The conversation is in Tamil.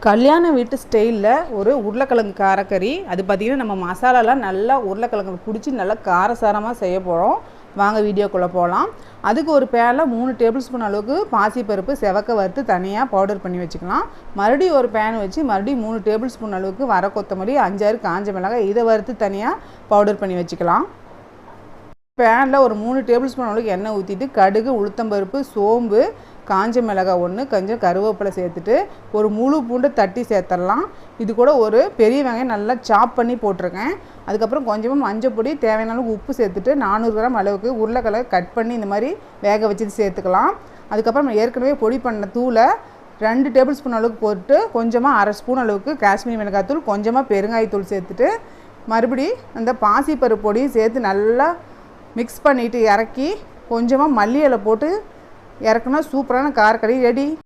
கல்யாண வீட்டு ஸ்டைலில் ஒரு உருளைக்கிழங்கு காரக்கறி. அது பார்த்திங்கன்னா நம்ம மசாலாலாம் நல்லா உருளைக்கிழங்கு பிடிச்சி நல்லா காரசாரமாக செய்ய போகிறோம். வாங்க வீடியோக்குள்ளே போகலாம். அதுக்கு ஒரு பேனில் 3 டேபிள் ஸ்பூன் அளவுக்கு பாசிப்பருப்பு செவக்க வறுத்து தனியாக பவுடர் பண்ணி வச்சுக்கலாம். மறுபடியும் ஒரு பேன் வச்சு மறுபடியும் 3 டேபிள் ஸ்பூன் அளவுக்கு வர கொத்தமல்லி 5-6 காஞ்ச மிளகாய் இதை வறுத்து தனியாக பவுடர் பண்ணி வச்சுக்கலாம். பேனில் ஒரு 3 டேபிள் ஸ்பூன் அளவுக்கு எண்ணெய் ஊற்றிட்டு கடுகு, உளுத்தம்பருப்பு, சோம்பு, காஞ்ச மிளகாய் ஒன்று, கொஞ்சம் கருவேப்பிலை சேர்த்துட்டு ஒரு முழு பூண்டை தட்டி சேர்த்துடலாம். இது கூட ஒரு பெரிய வெங்காயம் நல்லா சாப் பண்ணி போட்டிருக்கேன். அதுக்கப்புறம் கொஞ்சமாக மஞ்சள் பொடி, தேவையான அளவுக்கு உப்பு சேர்த்துட்டு 400 கிராம் அளவுக்கு உருளைக்கிழங்கு கட் பண்ணி இந்த மாதிரி வேக வச்சுட்டு சேர்த்துக்கலாம். அதுக்கப்புறம் ஏற்கனவே பொடி பண்ண தூளை 2 டேபிள் ஸ்பூன் அளவுக்கு போட்டு கொஞ்சமாக 1/2 ஸ்பூன் அளவுக்கு காஷ்மீரி மிளகாய்த்தூள், கொஞ்சமாக பெருங்காயத்தூள் சேர்த்துட்டு மறுபடி அந்த பாசிப்பருப்பு பொடியும் சேர்த்து நல்லா மிக்ஸ் பண்ணிவிட்டு இறக்கி கொஞ்சமாக மல்லி இலை போட்டு இறக்குனா சூப்பரான காரக்கறி ரெடி.